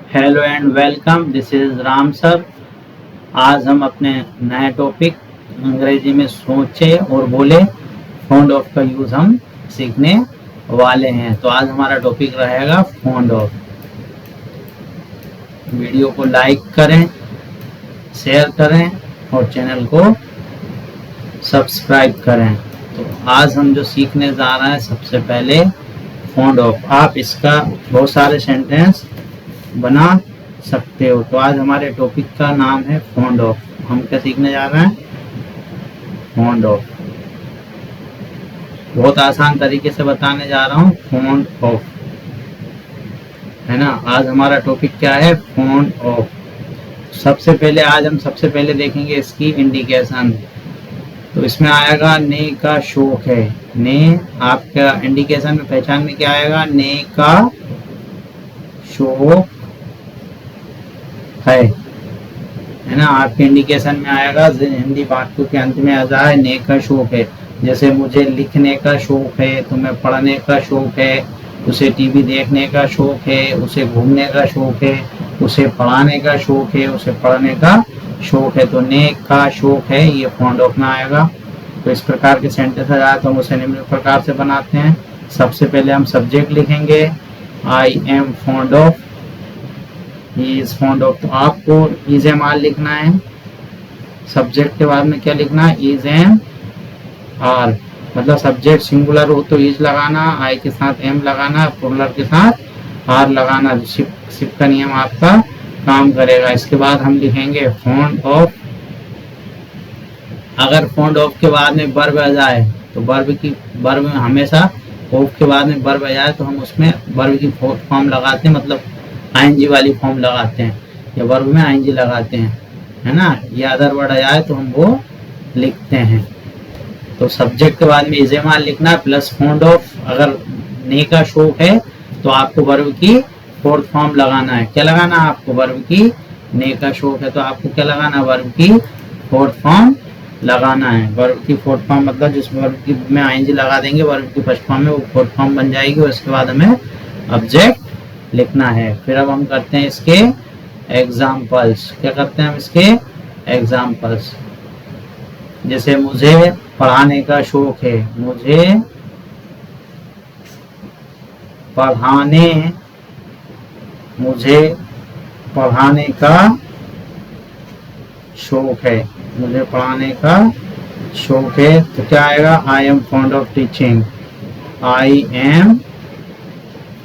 Hello and welcome, this is Ram sir. आज हम अपने नए टॉपिक अंग्रेजी में सोचे और बोले फॉन्ड ऑफ का यूज़ हम सीखने वाले हैं। तो आज हमारा टॉपिक रहेगा फॉन्ड ऑफ। वीडियो को लाइक करें, शेयर करें और चैनल को सब्सक्राइब करें। तो आज हम जो सीखने जा रहे हैं, सबसे पहले फॉन्ड ऑफ। आप इसका बहुत सारे सेंटेंस बना सकते हो। तो आज हमारे टॉपिक का नाम है फॉन्ड ऑफ। हम क्या सीखने जा रहे हैं? Fond of. बहुत आसान तरीके से बताने जा रहा हूँ, फॉन्ड ऑफ, है ना। आज हमारा टॉपिक क्या है? Fond of. सबसे पहले देखेंगे इसकी इंडिकेशन। तो इसमें आएगा ने का शौक है। ने आपका इंडिकेशन में, पहचान में क्या आएगा? ने का शौक है ना। आपके इंडिकेशन में आएगा, हिंदी वाक्यों के अंत में आ जाए ने का शौक है। जैसे मुझे लिखने का शौक है, तुम्हें पढ़ने का शौक है, उसे टीवी देखने का शौक है, उसे घूमने का शौक है, उसे पढ़ाने का शौक है, उसे पढ़ने का शौक है। तो ने का शौक है, ये फॉन्ड ऑफ में आएगा। तो इस प्रकार के सेंटेंस आ जाए तो हम उसे निम्न प्रकार से बनाते हैं। सबसे पहले हम सब्जेक्ट लिखेंगे, I am fond of, he is fond of. तो आपको इज एम आर लिखना है। सब्जेक्ट के बाद में क्या लिखना है? Is am are. मतलब सब्जेक्ट सिंगुलर हो तो इज लगाना, आई के साथ एम लगाना, प्लुरल के साथ आर लगाना। शिफ्ट का नियम आपका काम करेगा। इसके बाद हम लिखेंगे फॉन्ड ऑफ। अगर फॉन्ड ऑफ के बाद में वर्ब आ जाए तो वर्ब में हमेशा ऑफ के बाद में वर्ब आ जाए तो हम उसमें वर्ब की फॉर्म लगाते हैं, मतलब आईएनजी वाली फॉर्म लगाते हैं, या वर्ब में आईएनजी लगाते हैं, है ना। या अदर वर्ड आ जाए तो हम वो लिखते हैं। तो सब्जेक्ट के बाद में इजेमाल लिखना है प्लस फॉन्ड ऑफ। अगर ने का शौक है तो आपको वर्ब की फोर्थ फॉर्म लगाना है। क्या लगाना है आपको? वर्ब की। ने का शौक है तो आपको क्या लगाना है? वर्ब की फोर्थ फॉर्म लगाना है। वर्ब की फोर्थ फॉर्म मतलब जिस वर्ब की में आईएनजी लगा देंगे, वर्ब की फर्स्ट फॉर्म में वो फोर्थ फॉर्म बन जाएगी। और उसके बाद हमें ऑब्जेक्ट लिखना है। फिर अब हम करते हैं इसके एग्जाम्पल्स। क्या करते हैं हम इसके एग्जाम्पल्स? जैसे मुझे पढ़ाने का शौक है, मुझे पढ़ाने का शौक है, मुझे पढ़ाने का शौक है। तो क्या आएगा? I am fond of teaching, I am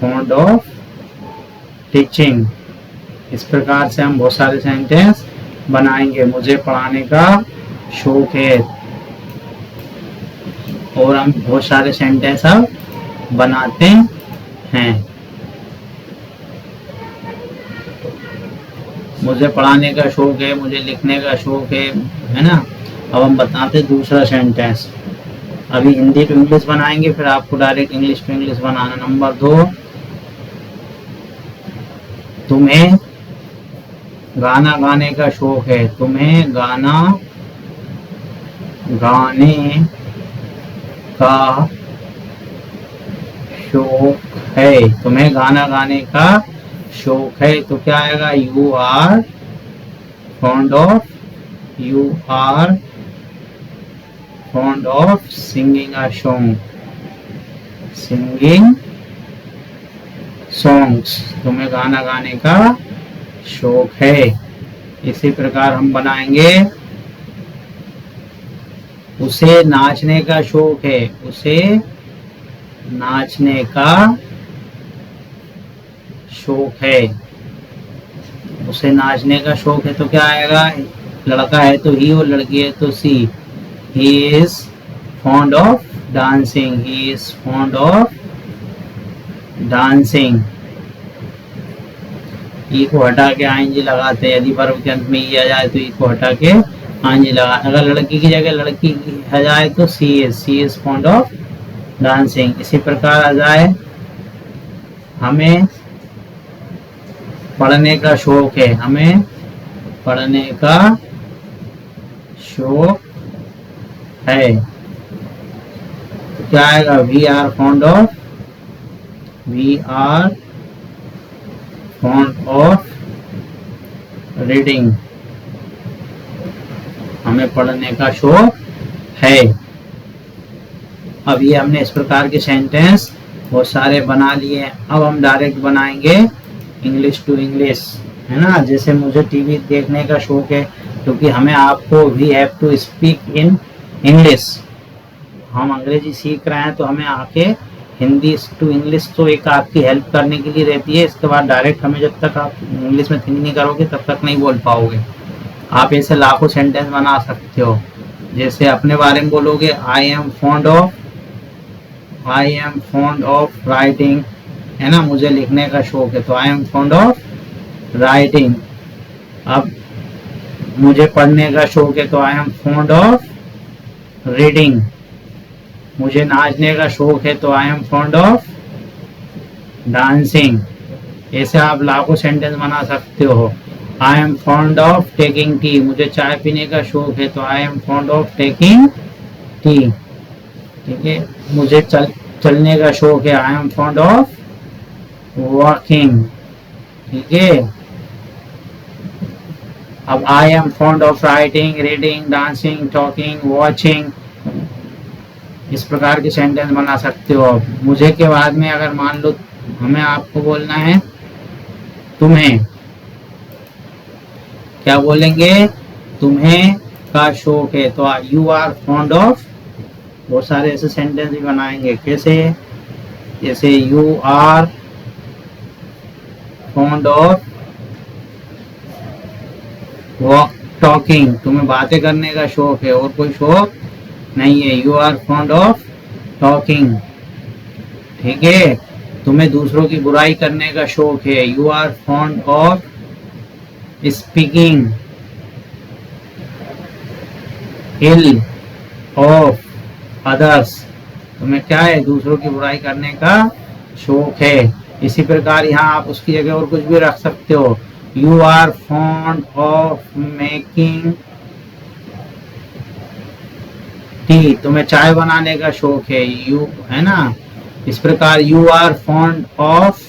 fond of teaching. इस प्रकार से हम बहुत सारे सेंटेंस बनाएंगे। मुझे पढ़ाने का शौक है, और हम बहुत सारे सेंटेंस अब बनाते हैं। मुझे पढ़ाने का शौक है, मुझे लिखने का शौक है ना। अब हम बताते दूसरा सेंटेंस। अभी हिंदी टू इंग्लिश बनाएंगे, फिर आपको डायरेक्ट इंग्लिश टू इंग्लिश बनाना। नंबर 2, तुम्हें गाना गाने का शौक है, तुम्हें गाना गाने का शौक है, तुम्हें गाना गाने का शौक है। तो क्या आएगा? You are fond of, you are fond of singing a song, singing songs. तुम्हें गाना गाने का शौक है। इसी प्रकार हम बनाएंगे, उसे नाचने का शौक है, उसे नाचने का शौक है, उसे नाचने का शौक है। तो क्या आएगा? लड़का है तो ही, और लड़की है तो C. He is fond of dancing, he is fond of dancing. E को हटा के आईएनजी लगाते हैं। यदि वर्ब के अंत में ई आ जाए तो ई को हटा के आईएनजी लगा। अगर लड़की की जगह लड़की आ जाए तो सी इज फॉन्ड ऑफ डांसिंग। इसी प्रकार आ जाए, हमें पढ़ने का शौक है, हमें पढ़ने का शौक है। तो क्या आएगा? We are fond of reading, हमें पढ़ने का शौक है। अब ये हमने इस प्रकार के सेंटेंस बहुत सारे बना लिए। अब हम डायरेक्ट बनाएंगे इंग्लिश टू इंग्लिश, है ना। जैसे मुझे टीवी देखने का शौक है, क्योंकि हमें आपको we have to speak in English, हम अंग्रेजी सीख रहे हैं तो हमें आके हिंदी टू इंग्लिश तो एक आपकी हेल्प करने के लिए रहती है। इसके बाद डायरेक्ट हमें जब तक आप इंग्लिश में थिंक नहीं करोगे तब तक नहीं बोल पाओगे। आप ऐसे लाखों सेंटेंस बना सकते हो। जैसे अपने बारे में बोलोगे, I am fond of writing, है ना, मुझे लिखने का शौक है, तो I am fond of writing. अब मुझे पढ़ने का शौक है तो I am fond of reading. मुझे नाचने का शौक है तो I am fond of dancing. ऐसे आप लाखों सेंटेंस बना सकते हो। I am fond of taking tea, मुझे चाय पीने का शौक है तो I am fond of taking tea. ठीक है, मुझे चलने का शौक है, I am fond of walking. ठीक है, अब I am fond of writing, reading, dancing, talking, watching, इस प्रकार के सेंटेंस बना सकते हो। मुझे के बाद में अगर मान लो हमें आपको बोलना है तुम्हें, क्या बोलेंगे, तुम्हें का शौक है तो यू आर फॉन्ड ऑफ, बहुत सारे ऐसे सेंटेंस भी बनाएंगे। कैसे, जैसे you are fond of talking, तुम्हें बातें करने का शौक है और कोई शौक नहीं है, you are fond of talking. ठीक है, तुम्हें दूसरों की बुराई करने का शौक है, you are fond of speaking ill of others, तुम्हें क्या है, दूसरों की बुराई करने का शौक है। इसी प्रकार यहाँ आप उसकी जगह और कुछ भी रख सकते हो, you are fond of making tea, तुम्हें चाय बनाने का शौक है, यू, है ना। इस प्रकार you are fond of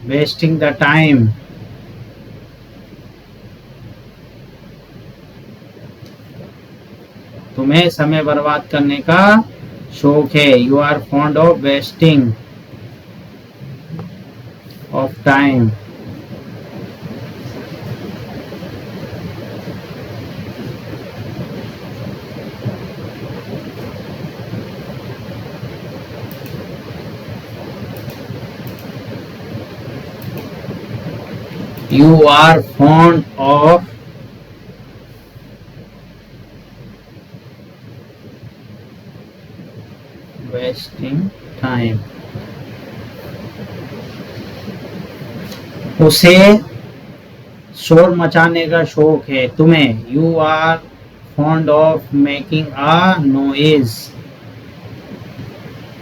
wasting the time, तुम्हें समय बर्बाद करने का शौक है, you are fond of wasting of time. You are fond of wasting time, उसे शोर मचाने का शौक है, तुम्हें, you are fond of making a noise.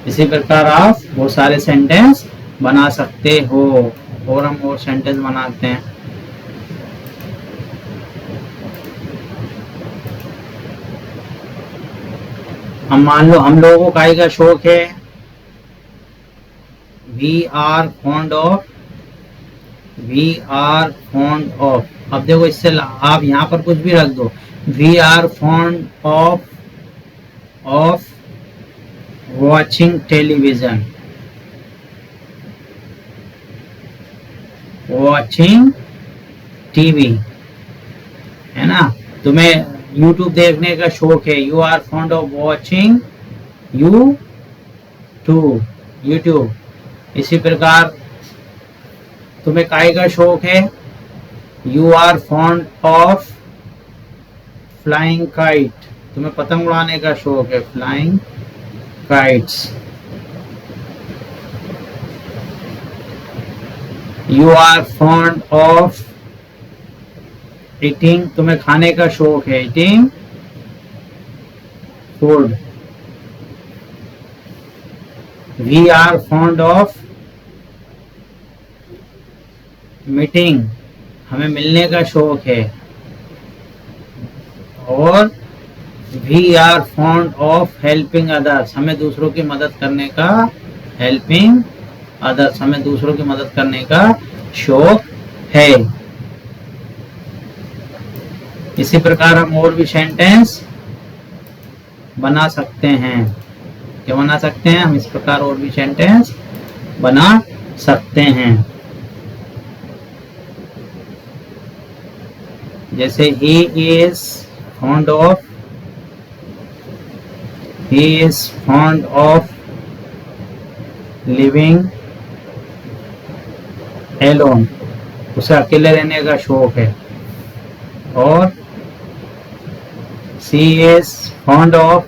इसी प्रकार आप बहुत सारे सेंटेंस बना सकते हो। और हम और सेंटेंस बनाते हैं। हम मान लो हम लोगों को काय का शौक है, वी आर फॉन्ड ऑफ, अब देखो इससे आप यहाँ पर कुछ भी रख दो, we are fond of watching television, watching TV, है ना। तुम्हें यूट्यूब देखने का शौक है, you are fond of watching YouTube. इसी प्रकार तुम्हें काय का शौक है, you are fond of flying kite, तुम्हें पतंग उड़ाने का शौक है, flying kites. You are fond of eating, तुम्हें खाने का शौक है, eating food. We are fond of meeting, हमें मिलने का शौक है। और we are fond of helping others, हमें दूसरों की मदद करने का, हेल्पिंग अदर्स, हमें दूसरों की मदद करने का शौक है। इसी प्रकार हम और भी सेंटेंस बना सकते हैं। क्या बना सकते हैं हम? इस प्रकार और भी सेंटेंस बना सकते हैं। जैसे he is fond of living alone, उसे अकेले रहने का शौक है। और she is fond of,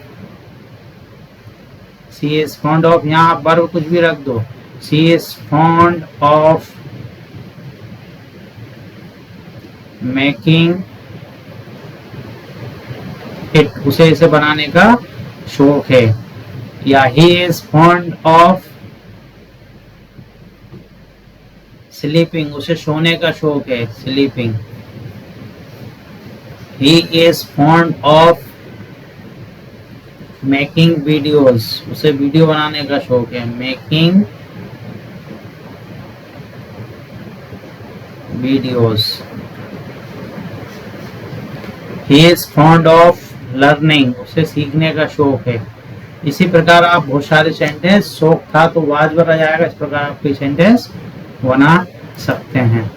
यहाँ आप वर्ब कुछ भी रख दो। she is fond of making it, उसे इसे बनाने का शौक है। या he is fond of sleeping, उसे सोने का शौक है, sleeping। he is fond of making videos, उसे वीडियो बनाने का शौक है, making videos। he is fond of learning, उसे सीखने का शौक है। इसी प्रकार आप बहुत सारे सेंटेंस, शौक था तो वाज पर आ जाएगा, इस प्रकार आप कोई सेंटेंस बना सकते हैं।